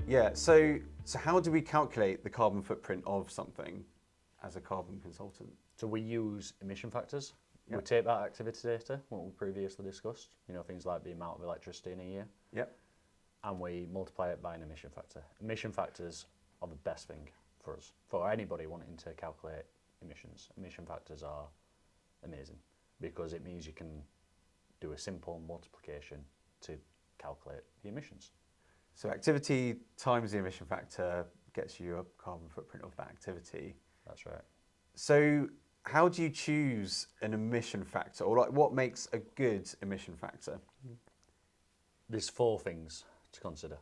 Yeah, so how do we calculate the carbon footprint of something as a carbon consultant? So we use emission factors. Yep. We take that activity data, what we previously discussed, things like the amount of electricity in a year, Yep. and we multiply it by an emission factor. Emission factors are the best thing for us. For anybody wanting to calculate emissions, emission factors are amazing because it means you can do a simple multiplication to calculate the emissions. So activity times the emission factor gets you a carbon footprint of that activity. That's right. So how do you choose an emission factor, or like what makes a good emission factor? There's 4 things to consider.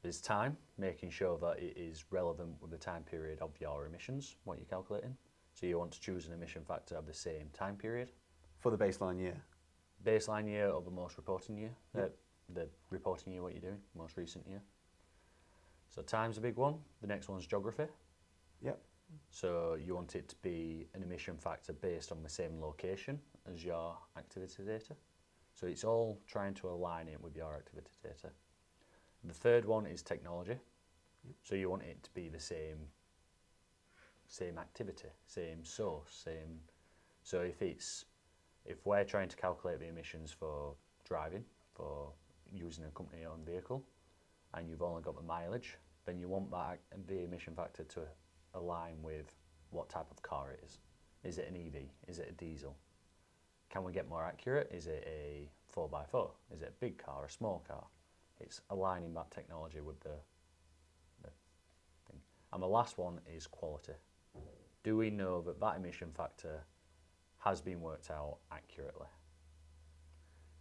There's time, making sure that it is relevant with the time period of your emissions, what you're calculating. So you want to choose an emission factor of the same time period. For the baseline year? Baseline year or the most reporting year. Yep. The reporting year, what you're doing, most recent year. So time's a big one. The next one's geography. Yep. So you want it to be an emission factor based on the same location as your activity data. So it's all trying to align it with your activity data. The third one is technology. Yep. So you want it to be the same activity, same source, same. So if we're trying to calculate the emissions for driving, for using a company-owned vehicle, and you've only got the mileage, then you want the emission factor to align with what type of car it is. Is it an EV? Is it a diesel? Can we get more accurate? Is it a 4x4? Is it a big car, a small car? It's aligning that technology with the thing. And the last one is quality. Do we know that that emission factor has been worked out accurately?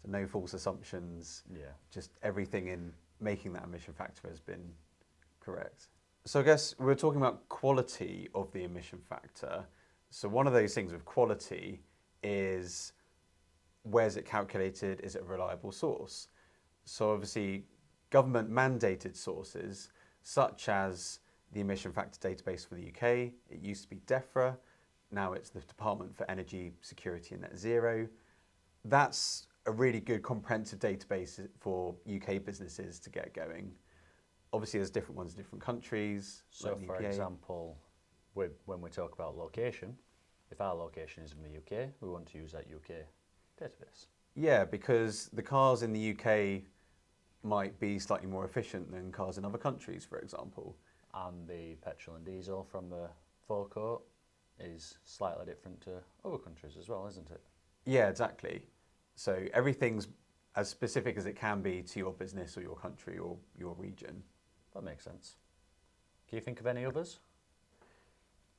So no false assumptions. Yeah. Just everything in making that emission factor has been correct. So I guess we're talking about quality of the emission factor. So one of those things with quality is, where's it calculated? Is it a reliable source? So obviously government mandated sources such as the emission factor database for the UK, it used to be DEFRA, now it's the Department for Energy Security and Net Zero. That's a really good comprehensive database for UK businesses to get going. Obviously there's different ones in different countries. So like the for UK. example, when we talk about location, if our location is in the UK, we want to use that UK database. Yeah, because the cars in the UK might be slightly more efficient than cars in other countries, for example. And the petrol and diesel from the forecourt is slightly different to other countries as well, isn't it? Yeah, exactly. So everything's as specific as it can be to your business or your country or your region. That makes sense. Can you think of any others?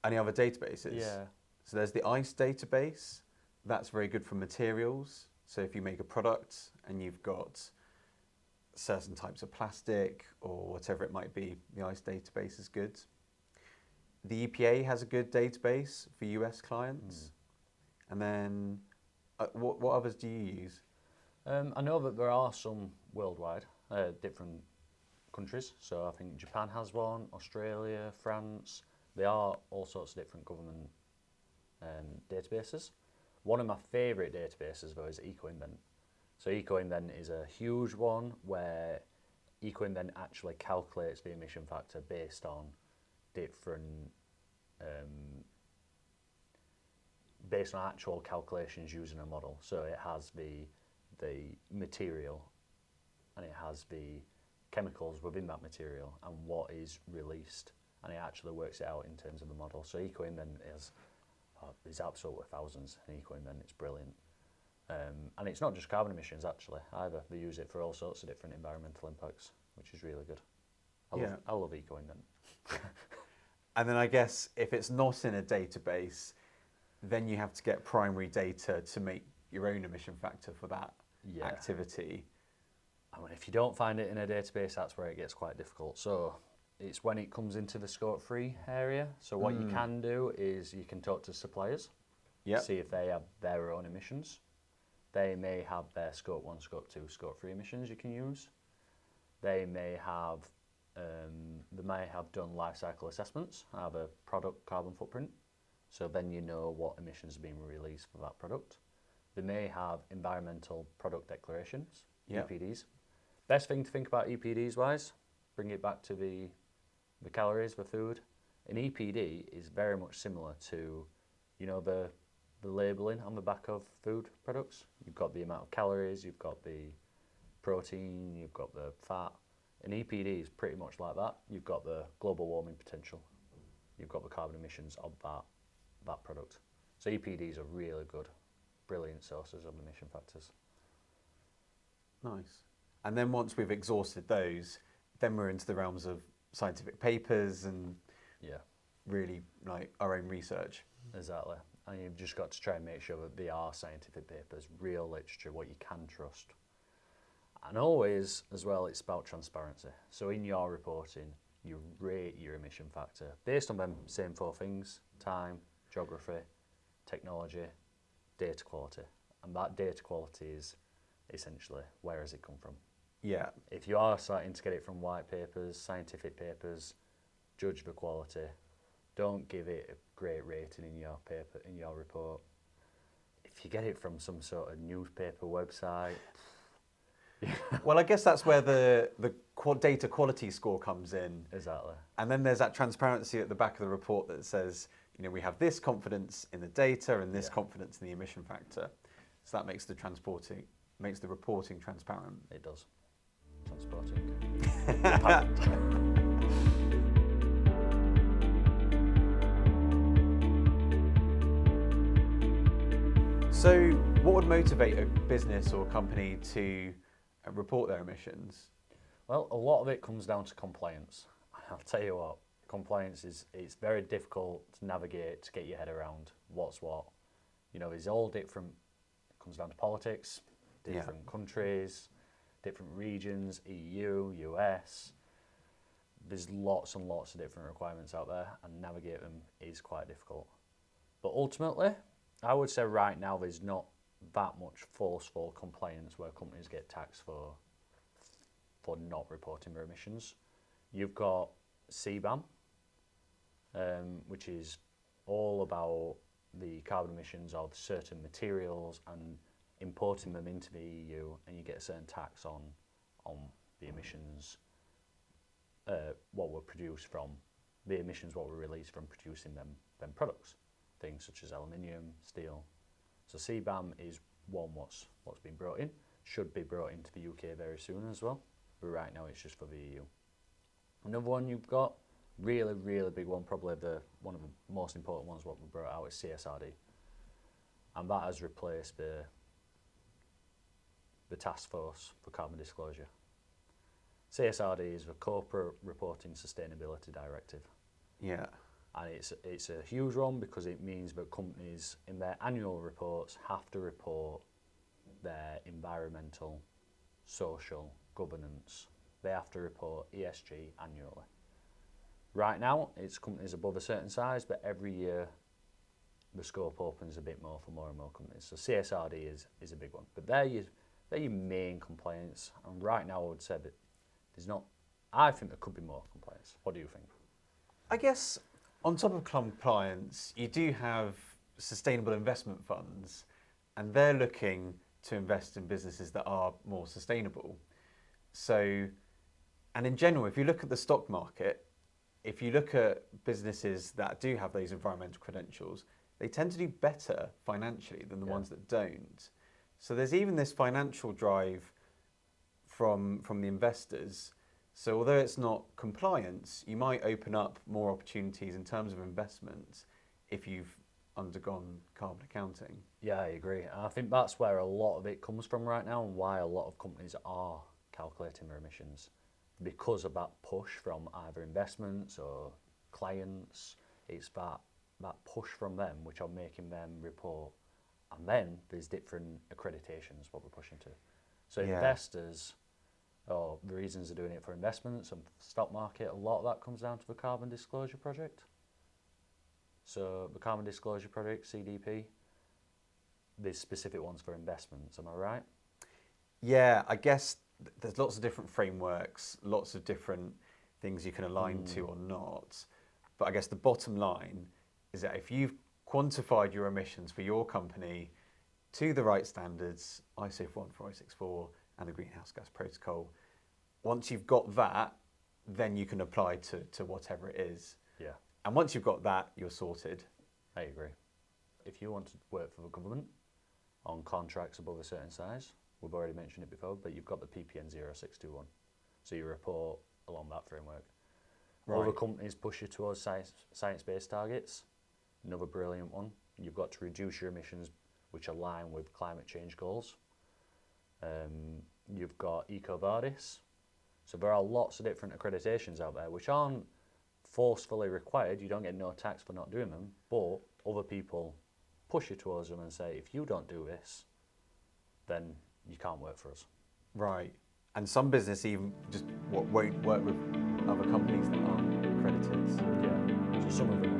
Any other databases? Yeah. So there's the ICE database. That's very good for materials. So if you make a product and you've got certain types of plastic or whatever it might be, the ICE database is good. The EPA has a good database for US clients. And then what others do you use? I know that there are some worldwide, different countries. So I think Japan has one, Australia, France. They are all sorts of different government databases. One of my favourite databases though is EcoInvent. So EcoInvent is a huge one where EcoInvent actually calculates the emission factor based on different, based on actual calculations using a model. So it has the material and it has the chemicals within that material and what is released, and it actually works it out in terms of the model. So EcoInvent is there's absolutely thousands in EcoInvent. It's brilliant. And it's not just carbon emissions actually either. They use it for all sorts of different environmental impacts, which is really good. I love EcoInvent. And then I guess if it's not in a database, then you have to get primary data to make your own emission factor for that activity. I mean, if you don't find it in a database, that's where it gets quite difficult. So it's when it comes into the scope 3 area. So what you can do is you can talk to suppliers, see if they have their own emissions. They may have their scope 1, scope 2, scope 3 emissions you can use. They may have done life cycle assessments, have a product carbon footprint. So then you know what emissions are being released for that product. They may have environmental product declarations, EPDs. Best thing to think about EPDs wise, bring it back to the calories for food. An EPD is very much similar to, you know, the labelling on the back of food products. You've got the amount of calories, you've got the protein, you've got the fat. An EPD is pretty much like that. You've got the global warming potential, you've got the carbon emissions of that product. So EPDs are really good, brilliant sources of emission factors. Nice. And then once we've exhausted those, then we're into the realms of scientific papers and really like our own research. Exactly. And you've just got to try and make sure that they are scientific papers, real literature, what you can trust. And always, as well, it's about transparency. So in your reporting, you rate your emission factor based on them same 4 things: time, geography, technology, data quality. And that data quality is essentially, where has it come from? Yeah. If you are starting to get it from white papers, scientific papers, judge the quality. Don't give it a great rating in your paper, in your report. If you get it from some sort of newspaper website. Well, I guess that's where the data quality score comes in. Exactly. And then there's that transparency at the back of the report that says, you know, we have this confidence in the data and this confidence in the emission factor. So that makes the reporting transparent. It does. Transporting. So what would motivate a business or company to report their emissions? Well, a lot of it comes down to compliance. I'll tell you what, compliance it's very difficult to navigate, to get your head around what's what. You know, it's all different. It comes down to politics, different countries, different regions, EU, US. There's lots and lots of different requirements out there, and navigate them is quite difficult. But ultimately, I would say right now there's not that much forceful compliance where companies get taxed for not reporting their emissions. You've got CBAM, which is all about the carbon emissions of certain materials and importing them into the EU, and you get a certain tax on the emissions, what were produced from the emissions, what were released from producing them products, things such as aluminium, steel. So CBAM is one what's been brought in, should be brought into the UK very soon as well, but right now it's just for the EU. Another one you've got, really, really big one, probably one of the most important ones what we brought out is CSRD. And that has replaced the Task Force for Carbon Disclosure. CSRD is the Corporate Reporting Sustainability Directive. Yeah. And it's a huge one because it means that companies in their annual reports have to report their environmental, social, governance. They have to report ESG annually. Right now, it's companies above a certain size, but every year the scope opens a bit more for more and more companies. So CSRD is a big one. But they're your main compliance. And right now I would say that there's not, I think there could be more compliance. What do you think? I guess on top of compliance, you do have sustainable investment funds, and they're looking to invest in businesses that are more sustainable. So, and in general, if you look at the stock market, if you look at businesses that do have those environmental credentials, they tend to do better financially than the ones that don't. So there's even this financial drive from the investors. So although it's not compliance, you might open up more opportunities in terms of investment if you've undergone carbon accounting. Yeah, I agree. And I think that's where a lot of it comes from right now, and why a lot of companies are calculating their emissions, because of that push from either investments or clients. It's that push from them which are making them report. And then there's different accreditations what we're pushing to. So investors, or the reasons they're doing it for investments and stock market, a lot of that comes down to the Carbon Disclosure Project. So the Carbon Disclosure Project, CDP, there's specific ones for investments, am I right? Yeah, I guess there's lots of different frameworks, lots of different things you can align to or not. But I guess the bottom line is that if you've quantified your emissions for your company to the right standards, ISO 14064 and the Greenhouse Gas Protocol, once you've got that, then you can apply to whatever it is. Yeah, And once you've got that, you're sorted. I agree. If you want to work for the government on contracts above a certain size, we've already mentioned it before, but you've got the PPN 0621. So you report along that framework. Right. Other companies push you towards science-based targets. Another brilliant one. You've got to reduce your emissions which align with climate change goals. You've got EcoVadis. So there are lots of different accreditations out there which aren't forcefully required. You don't get no tax for not doing them, but other people push you towards them and say, if you don't do this, then you can't work for us. Right. And some business even just won't work with other companies that aren't accredited. Yeah. So some of them